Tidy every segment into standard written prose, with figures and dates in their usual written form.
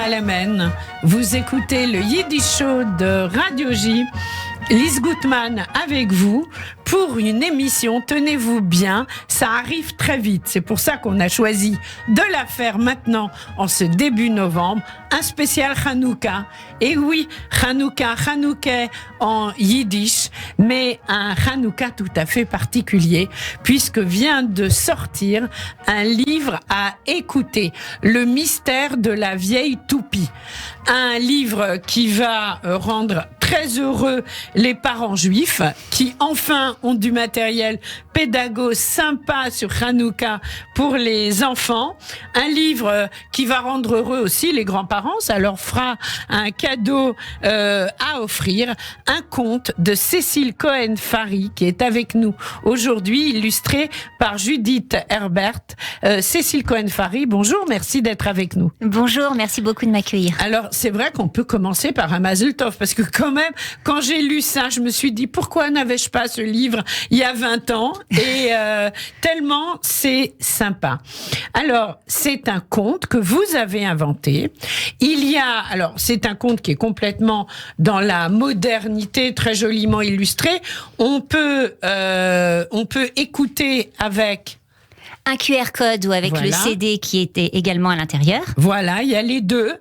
Shalom. Vous écoutez le Yiddish Show de Radio J. Lise Gutman avec vous pour une émission, tenez-vous bien, ça arrive très vite. C'est pour ça qu'on a choisi de la faire maintenant, en ce début novembre, un spécial Hanouka. Et oui, Hanouka en yiddish, mais un Hanouka tout à fait particulier, puisque vient de sortir un livre à écouter, Le mystère de la vieille toupie. Un livre qui va rendre très heureux les parents juifs qui enfin ont du matériel pédago sympa sur Hanouka pour les enfants. Un livre qui va rendre heureux aussi les grands-parents. Ça leur fera un cadeau à offrir. Un conte de Cécile Cohen-Fary qui est avec nous aujourd'hui, illustré par Judith Herbert. Cécile Cohen-Fary, bonjour, merci d'être avec nous. Bonjour, merci beaucoup de m'accueillir. Alors, c'est vrai qu'on peut commencer par un Mazel Tov, parce que quand même, quand j'ai lu ça, je me suis dit, pourquoi n'avais-je pas ce livre il y a 20 ans? Et tellement c'est sympa. Alors, c'est un conte que vous avez inventé. Alors, c'est un conte qui est complètement dans la modernité, très joliment illustré. On peut écouter avec un QR code ou avec le CD qui était également à l'intérieur. Voilà, il y a les deux.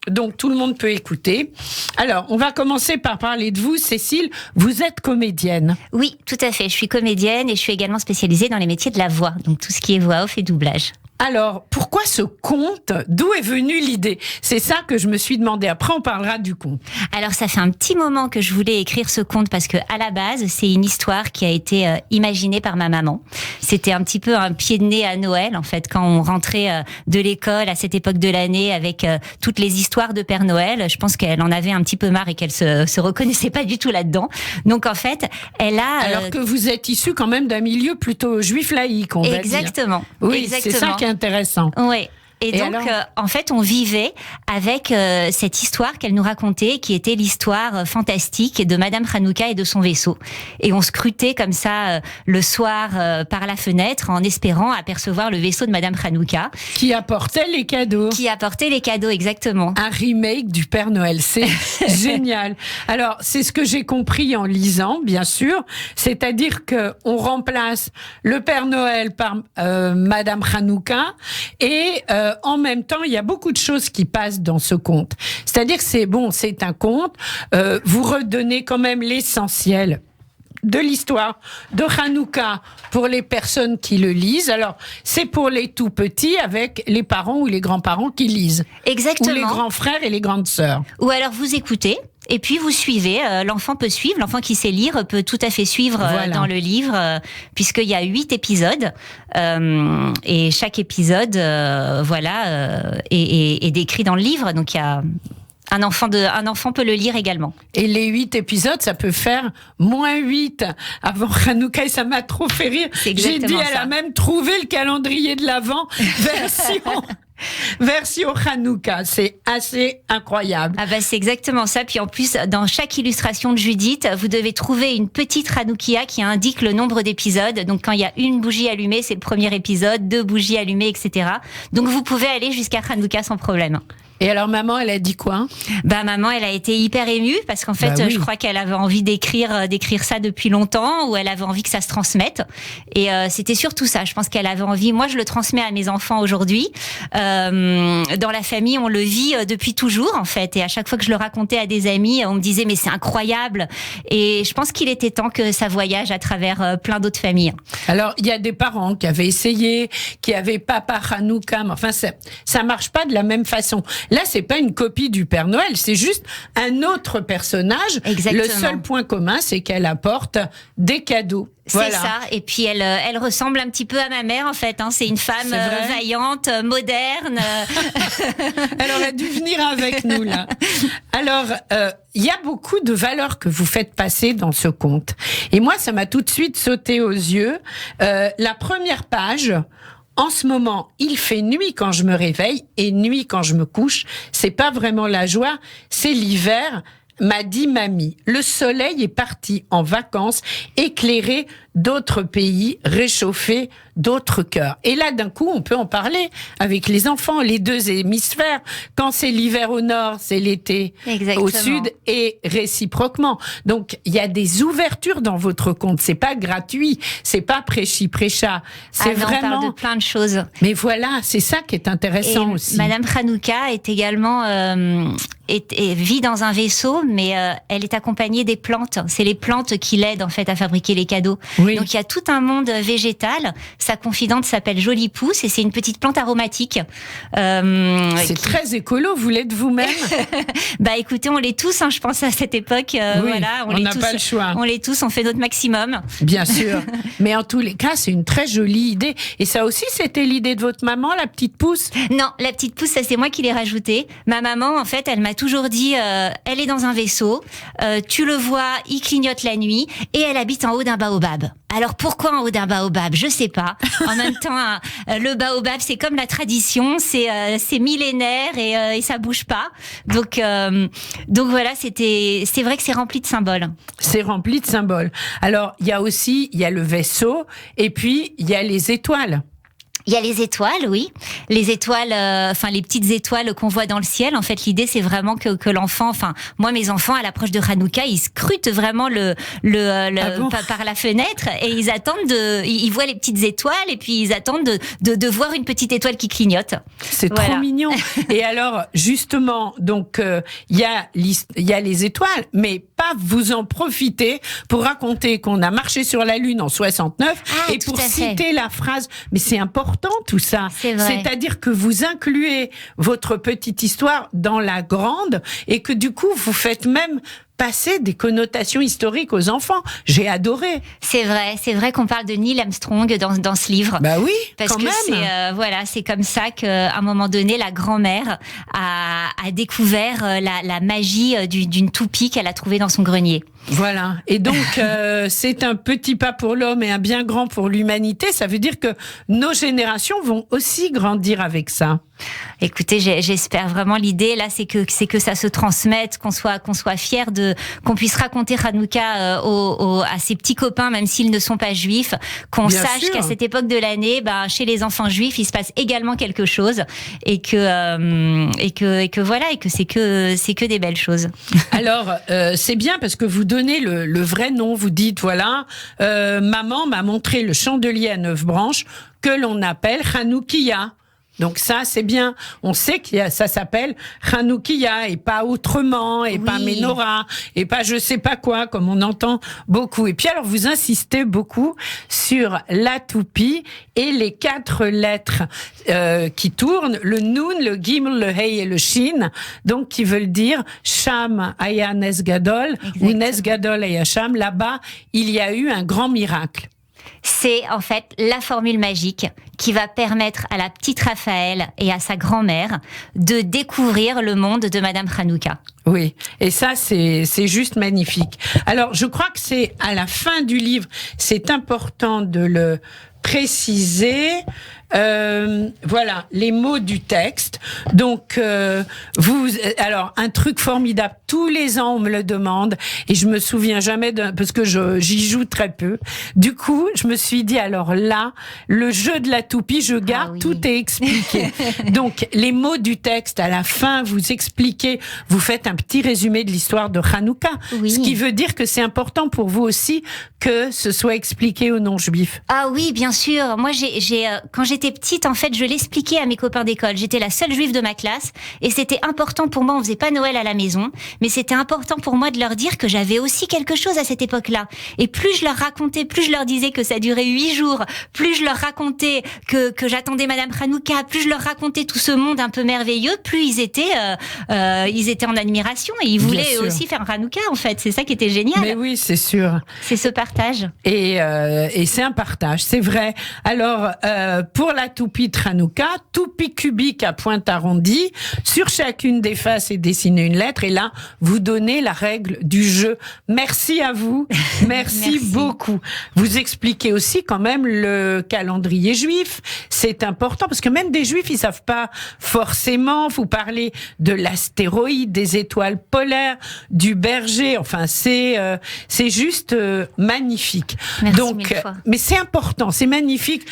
Donc, tout le monde peut écouter. Alors, on va commencer par parler de vous. Cécile, vous êtes comédienne. Oui, tout à fait. Je suis comédienne et je suis également spécialisée dans les métiers de la voix. Donc, tout ce qui est voix off et doublage. Alors, pourquoi ce conte? D'où est venue l'idée? C'est ça que je me suis demandé. Après, on parlera du conte. Alors, ça fait un petit moment que je voulais écrire ce conte parce que, à la base, c'est une histoire qui a été imaginée par ma maman. C'était un petit peu un pied de nez à Noël, en fait, quand on rentrait de l'école à cette époque de l'année avec toutes les histoires de Père Noël. Je pense qu'elle en avait un petit peu marre et qu'elle se reconnaissait pas du tout là-dedans. Donc, en fait, elle a... Alors que vous êtes issue quand même d'un milieu plutôt juif laïque, on va dire. Exactement. Oui, exactement. C'est ça qui est intéressant. Oui. Et donc, en fait, on vivait avec cette histoire qu'elle nous racontait, qui était l'histoire fantastique de Madame Hanouka et de son vaisseau. Et on scrutait comme ça le soir par la fenêtre, en espérant apercevoir le vaisseau de Madame Hanouka. Qui apportait les cadeaux. Qui apportait les cadeaux, exactement. Un remake du Père Noël, c'est génial. Alors, c'est ce que j'ai compris en lisant, bien sûr. C'est-à-dire que on remplace le Père Noël par Madame Hanouka et en même temps, il y a beaucoup de choses qui passent dans ce conte. C'est-à-dire que c'est un conte. Vous redonnez quand même l'essentiel de l'histoire de Hanouka pour les personnes qui le lisent. Alors, c'est pour les tout petits avec les parents ou les grands-parents qui lisent. Exactement. Ou les grands frères et les grandes sœurs. Ou alors vous écoutez. Et puis vous suivez, l'enfant peut suivre, l'enfant qui sait lire peut tout à fait suivre dans le livre, puisqu'il y a 8 épisodes, et chaque épisode est décrit dans le livre, donc il y a... Un enfant peut le lire également. Et les 8 épisodes, ça peut faire -8 avant Hanouka, et ça m'a trop fait rire. J'ai dit, elle a même trouvé le calendrier de l'Avent version Hanouka. C'est assez incroyable. Ah bah c'est exactement ça. Puis en plus, dans chaque illustration de Judith, vous devez trouver une petite Hanoukia qui indique le nombre d'épisodes. Donc quand il y a une bougie allumée, c'est le premier épisode, 2 bougies allumées, etc. Donc vous pouvez aller jusqu'à Hanouka sans problème. Et alors maman, elle a dit quoi? Maman, elle a été hyper émue parce qu'en fait, je crois qu'elle avait envie d'écrire ça depuis longtemps, ou elle avait envie que ça se transmette. Et c'était surtout ça. Je pense qu'elle avait envie. Moi, je le transmets à mes enfants aujourd'hui. Dans la famille, on le vit depuis toujours en fait. Et à chaque fois que je le racontais à des amis, on me disait mais c'est incroyable. Et je pense qu'il était temps que ça voyage à travers plein d'autres familles. Alors il y a des parents qui avaient essayé, qui avaient Papa Hanouka, mais enfin ça marche pas de la même façon. Là, c'est pas une copie du Père Noël, c'est juste un autre personnage. Exactement. Le seul point commun, c'est qu'elle apporte des cadeaux. C'est ça. Et puis elle ressemble un petit peu à ma mère en fait. C'est une femme vaillante, moderne. Elle aurait dû venir avec nous là. Alors, il y a beaucoup de valeurs que vous faites passer dans ce conte. Et moi, ça m'a tout de suite sauté aux yeux. La première page. En ce moment, il fait nuit quand je me réveille et nuit quand je me couche. C'est pas vraiment la joie, c'est l'hiver. M'a dit mamie, le soleil est parti en vacances, éclairé d'autres pays, réchauffer d'autres cœurs. Et là, d'un coup, on peut en parler avec les enfants, les deux hémisphères. Quand c'est l'hiver au nord, c'est l'été au sud, et réciproquement. Donc, il y a des ouvertures dans votre conte. C'est pas gratuit, c'est pas prêchi-prêcha. C'est vraiment... On parle de plein de choses. Mais voilà, c'est ça qui est intéressant aussi. Madame Hanouka est également... vit dans un vaisseau, mais elle est accompagnée des plantes. C'est les plantes qui l'aident en fait à fabriquer les cadeaux. Oui. Donc il y a tout un monde végétal. Sa confidente s'appelle Jolie Pousse et c'est une petite plante aromatique. C'est très écolo, vous l'êtes vous-même? Bah écoutez, on l'est tous, hein, je pense à cette époque. Voilà, on n'a pas le choix. On l'est tous, on fait notre maximum. Bien sûr. Mais en tous les cas, c'est une très jolie idée. Et ça aussi, c'était l'idée de votre maman, la petite pousse? Non, la petite pousse, ça c'est moi qui l'ai rajoutée. Ma maman, en fait, elle m'a toujours dit, elle est dans un vaisseau, tu le vois, il clignote la nuit, et elle habite en haut d'un baobab. Alors pourquoi en haut d'un baobab? Je sais pas. En même temps, le baobab, c'est comme la tradition, c'est millénaire et ça bouge pas. Donc voilà, c'est vrai que c'est rempli de symboles. C'est rempli de symboles. Alors il y a le vaisseau et puis il y a les étoiles. Il y a les étoiles, oui. Les étoiles, les petites étoiles qu'on voit dans le ciel. En fait, l'idée, c'est vraiment que l'enfant, moi, mes enfants, à l'approche de Hanouka, ils scrutent vraiment par la fenêtre et ils attendent ils voient les petites étoiles et puis ils attendent de voir une petite étoile qui clignote. C'est trop mignon. Et alors, justement, donc, il y a les étoiles, mais pas vous en profiter pour raconter qu'on a marché sur la Lune en 69 et pour citer la phrase, mais c'est important tout ça. C'est-à-dire que vous incluez votre petite histoire dans la grande et que du coup, vous faites même passer des connotations historiques aux enfants. J'ai adoré. C'est vrai qu'on parle de Neil Armstrong dans ce livre. Bah oui, parce que c'est comme ça qu'à un moment donné, la grand-mère a découvert la magie d'une toupie qu'elle a trouvée dans son grenier. Voilà. Et donc, c'est un petit pas pour l'homme et un bien grand pour l'humanité. Ça veut dire que nos générations vont aussi grandir avec ça. Écoutez, j'espère vraiment. L'idée là, c'est que ça se transmette, qu'on soit fiers qu'on puisse raconter Hanouka à ses petits copains, même s'ils ne sont pas juifs, qu'on sache qu'à cette époque de l'année, chez les enfants juifs, il se passe également quelque chose et que c'est que des belles choses. Alors, c'est bien parce que vous donnez le vrai nom. Vous dites maman m'a montré le chandelier à 9 branches que l'on appelle Hanoukia. Donc ça, c'est bien. On sait ça s'appelle Hanoukia et pas autrement, et pas Menorah, et pas je sais pas quoi, comme on entend beaucoup. Et puis alors, vous insistez beaucoup sur la toupie et les 4 lettres qui tournent, le Nun, le Gimel, le Hey et le Shin, donc qui veulent dire Sham Aya Nes Gadol ou Nes Gadol Aya Sham. Là-bas, il y a eu un grand miracle. C'est en fait la formule magique qui va permettre à la petite Raphaël et à sa grand-mère de découvrir le monde de Madame Hanouka. Oui, et ça c'est juste magnifique. Alors je crois que c'est à la fin du livre, c'est important de le préciser. Voilà les mots du texte. Donc alors un truc formidable. Tous les ans on me le demande et je me souviens jamais parce que j'y joue très peu. Du coup je me suis dit alors là le jeu de la toupie je garde, tout est expliqué. Donc les mots du texte à la fin vous expliquez, vous faites un petit résumé de l'histoire de Hanouka. Ce qui veut dire que c'est important pour vous aussi que ce soit expliqué aux non-juifs. Ah oui, bien sûr. Moi quand j'étais petite, en fait, je l'expliquais à mes copains d'école. J'étais la seule juive de ma classe et c'était important pour moi. On faisait pas Noël à la maison, mais c'était important pour moi de leur dire que j'avais aussi quelque chose à cette époque-là. Et plus je leur racontais, plus je leur disais que ça durait 8 jours, plus je leur racontais que j'attendais Madame Hanouka, plus je leur racontais tout ce monde un peu merveilleux, plus ils étaient en admiration et ils voulaient aussi faire Hanouka, en fait. C'est ça qui était génial. Mais oui, c'est sûr. C'est ce partage. Et c'est un partage, c'est vrai. Alors, pour la toupie de Hanouka, toupie cubique à pointe arrondie. Sur chacune des faces est dessinée une lettre. Et là, vous donner la règle du jeu. Merci à vous. Merci beaucoup. Vous expliquez aussi quand même le calendrier juif. C'est important parce que même des juifs, ils savent pas forcément. Vous parlez de l'astéroïde, des étoiles polaires, du berger. Enfin, c'est juste magnifique. Merci Donc, mais c'est important, c'est magnifique.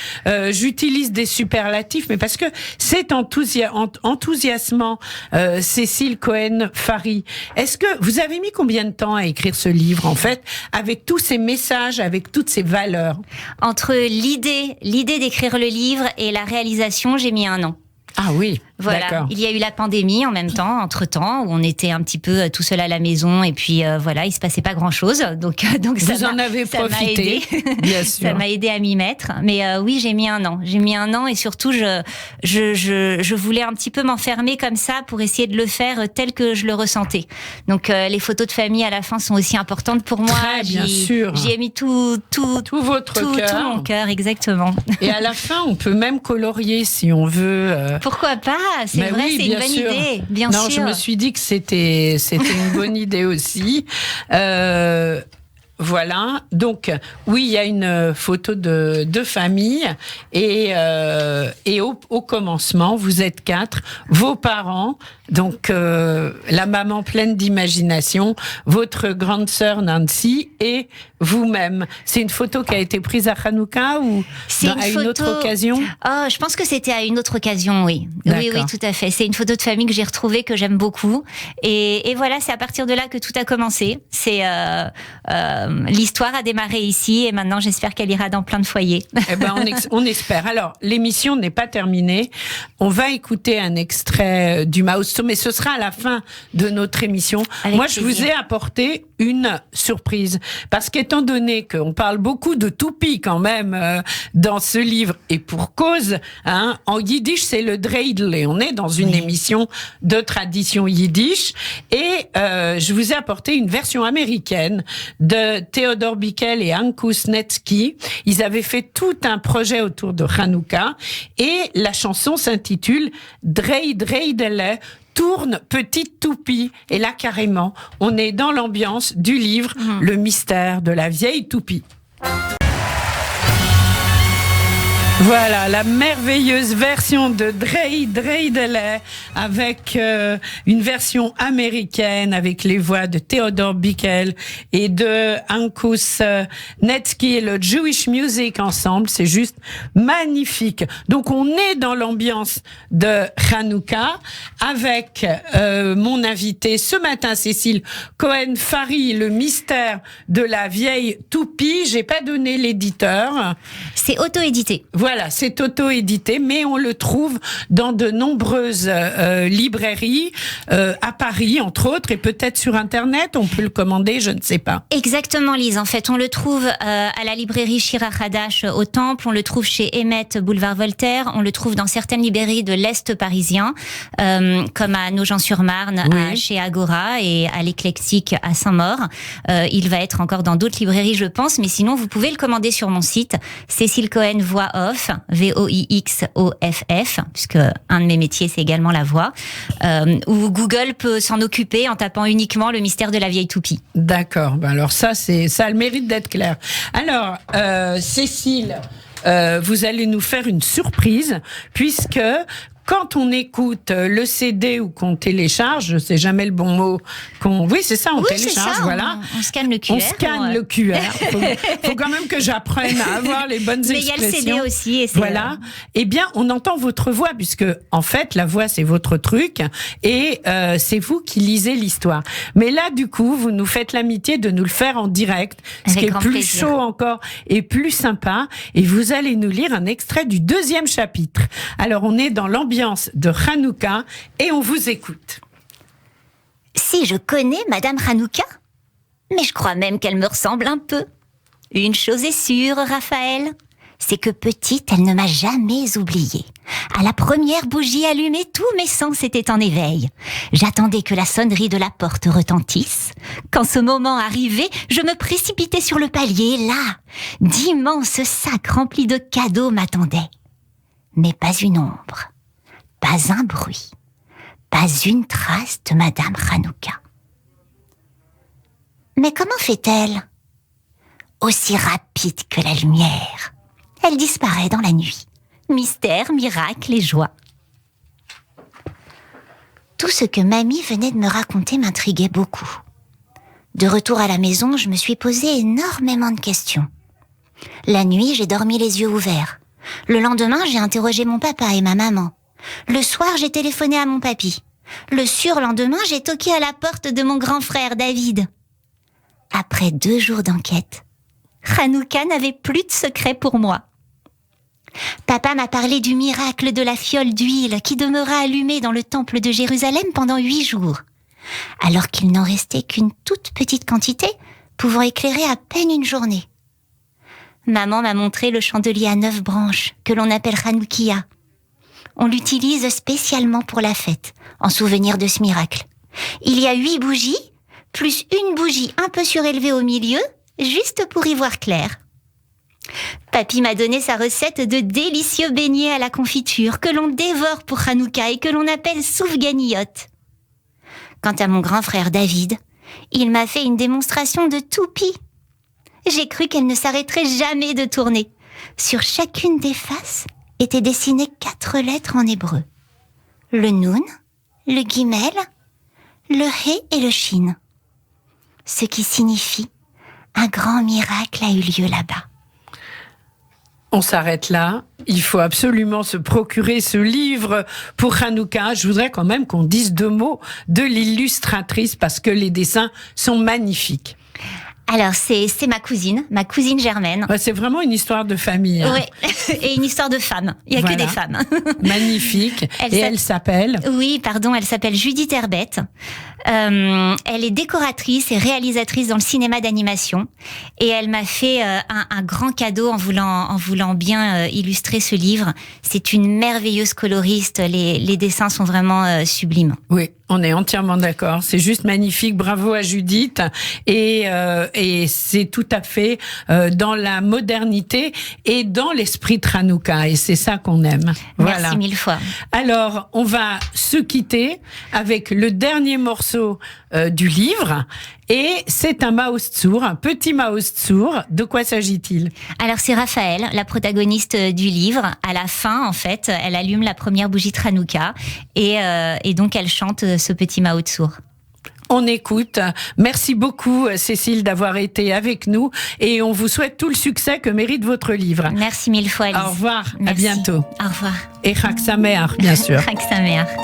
J'utilise des superlatifs, mais parce que c'est enthousiasmant. Cécile Cohen-Fary, est-ce que vous avez mis combien de temps à écrire ce livre, en fait, avec tous ces messages, avec toutes ces valeurs? Entre l'idée d'écrire le livre et la réalisation, j'ai mis 1 an. Ah oui, voilà. D'accord. Il y a eu la pandémie en même temps, entre-temps, où on était un petit peu tout seul à la maison et puis voilà, il se passait pas grand-chose. Donc vous en avez profité, bien sûr. Ça m'a aidé à m'y mettre. Mais oui, j'ai mis 1 an. J'ai mis 1 an et surtout, je voulais un petit peu m'enfermer comme ça pour essayer de le faire tel que je le ressentais. Donc les photos de famille à la fin sont aussi importantes pour moi. Très bien sûr. J'y ai mis tout votre cœur. Tout mon cœur, exactement. Et à la fin, on peut même colorier si on veut. Pourquoi pas? C'est vrai, oui, c'est une bonne idée, bien sûr. Non, je me suis dit que c'était une bonne idée aussi. Voilà. Donc, oui, il y a une photo de famille et au commencement, vous êtes 4, vos parents, donc la maman pleine d'imagination, votre grande sœur Nancy et vous-même. C'est une photo qui a été prise à Hanouka ou à une autre occasion? Oh, je pense que c'était à une autre occasion, oui. Oui, tout à fait. C'est une photo de famille que j'ai retrouvée, que j'aime beaucoup. Et voilà, c'est à partir de là que tout a commencé. C'est l'histoire a démarré ici et maintenant j'espère qu'elle ira dans plein de foyers. Eh ben, on espère. Alors, l'émission n'est pas terminée. On va écouter un extrait du Maosto, mais ce sera à la fin de notre émission. Avec Moi, plaisir. je vous ai apporté une surprise. Parce qu'étant donné qu'on parle beaucoup de toupie quand même dans ce livre, et pour cause, hein, en yiddish, c'est le dreidel, et on est dans une émission de tradition yiddish, et je vous ai apporté une version américaine de Theodor Bickel et Ankus Netsky. Ils avaient fait tout un projet autour de Hanouka, et la chanson s'intitule Dreidele, tourne petite toupie. Et là, carrément, on est dans l'ambiance du livre Le mystère de la vieille toupie. Voilà, la merveilleuse version de Dreidele avec une version américaine avec les voix de Theodor Bickel et de Ankus Netsky et le Jewish Music ensemble. C'est juste magnifique. Donc, on est dans l'ambiance de Hanouka avec mon invité ce matin, Cécile Cohen-Fary, le mystère de la vieille toupie. J'ai pas donné l'éditeur. C'est auto-édité. Voilà, c'est auto-édité, mais on le trouve dans de nombreuses librairies, à Paris, entre autres, et peut-être sur Internet, on peut le commander, je ne sais pas. Exactement, Lise. En fait, on le trouve à la librairie Shira Hadash au Temple, on le trouve chez Emmet, boulevard Voltaire, on le trouve dans certaines librairies de l'Est parisien, comme à Nogent-sur-Marne, chez Agora, et à l'Éclectique à Saint-Maur. Il va être encore dans d'autres librairies, je pense, mais sinon, vous pouvez le commander sur mon site, Cécile Cohen Voix Off, VOIXOFF, puisque un de mes métiers, c'est également la voix, où Google peut s'en occuper en tapant uniquement le mystère de la vieille toupie. D'accord. Ben alors ça a le mérite d'être clair. Alors, Cécile, vous allez nous faire une surprise, puisque quand on écoute le CD ou qu'on télécharge, je sais jamais le bon mot, oui, c'est ça, on télécharge, ça, voilà. On scanne le QR. On scanne le QR. Faut quand même que j'apprenne à avoir les bonnes expressions. Mais il y a le CD aussi. Et voilà. Eh bien, on entend votre voix, puisque, en fait, la voix, c'est votre truc, et c'est vous qui lisez l'histoire. Mais là, du coup, vous nous faites l'amitié de nous le faire en direct, ce qui est plus plaisir. Chaud encore et plus sympa, et vous allez nous lire un extrait du 2e chapitre. Alors, on est dans l'ambiance de Hanouka et on vous écoute. Si je connais Madame Hanouka, mais je crois même qu'elle me ressemble un peu. Une chose est sûre, Raphaël, c'est que petite, elle ne m'a jamais oubliée. À la première bougie allumée, tous mes sens étaient en éveil. J'attendais que la sonnerie de la porte retentisse. Quand ce moment arrivait, je me précipitais sur le palier. Là, d'immenses sacs remplis de cadeaux m'attendaient. Mais pas une ombre. Pas un bruit, pas une trace de Madame Hanouka. Mais comment fait-elle ? Aussi rapide que la lumière. Elle disparaît dans la nuit. Mystère, miracle et joie. Tout ce que mamie venait de me raconter m'intriguait beaucoup. De retour à la maison, je me suis posé énormément de questions. La nuit, j'ai dormi les yeux ouverts. Le lendemain, j'ai interrogé mon papa et ma maman. Le soir, j'ai téléphoné à mon papy. Le surlendemain, j'ai toqué à la porte de mon grand frère David. Après 2 jours d'enquête, Hanouka n'avait plus de secret pour moi. Papa m'a parlé du miracle de la fiole d'huile qui demeura allumée dans le temple de Jérusalem pendant 8 jours, alors qu'il n'en restait qu'une toute petite quantité pouvant éclairer à peine une journée. Maman m'a montré le chandelier à 9 branches que l'on appelle Hanoukia. On l'utilise spécialement pour la fête, en souvenir de ce miracle. Il y a 8 bougies, plus une bougie un peu surélevée au milieu, juste pour y voir clair. Papy m'a donné sa recette de délicieux beignets à la confiture que l'on dévore pour Hanouka et que l'on appelle soufganiyot. Quant à mon grand frère David, il m'a fait une démonstration de toupie. J'ai cru qu'elle ne s'arrêterait jamais de tourner. Sur chacune des faces étaient dessinées 4 lettres en hébreu. Le Noun, le Gimel, le Hé et le Shin. Ce qui signifie un grand miracle a eu lieu là-bas. On s'arrête là. Il faut absolument se procurer ce livre pour Hanouka. Je voudrais quand même qu'on dise 2 mots de l'illustratrice parce que les dessins sont magnifiques. Alors, c'est ma cousine Germaine. Ouais, c'est vraiment une histoire de famille. Hein. Oui, et une histoire de femme. Il n'y a que des femmes. Magnifique. Elle s'appelle ? Oui, pardon, elle s'appelle Judith Herbette. Elle est décoratrice et réalisatrice dans le cinéma d'animation. Et elle m'a fait un grand cadeau en voulant bien illustrer ce livre. C'est une merveilleuse coloriste. Les dessins sont vraiment sublimes. Oui, on est entièrement d'accord. C'est juste magnifique. Bravo à Judith. Et c'est tout à fait dans la modernité et dans l'esprit de Hanouka. Et c'est ça qu'on aime. Merci voilà. 1000 fois. Alors, on va se quitter avec le dernier morceau du livre. Et c'est un Maoz-Tzur, un petit Maoz-Tzur. De quoi s'agit-il ? Alors, c'est Raphaël, la protagoniste du livre. À la fin, en fait, elle allume la première bougie de Hanouka. Et donc, elle chante ce petit Maoz-Tzur. On écoute. Merci beaucoup, Cécile, d'avoir été avec nous. Et on vous souhaite tout le succès que mérite votre livre. Merci 1000 fois, Alice. Au revoir. Merci. À bientôt. Au revoir. Et Chag Sameach, bien sûr. Chag Sameach.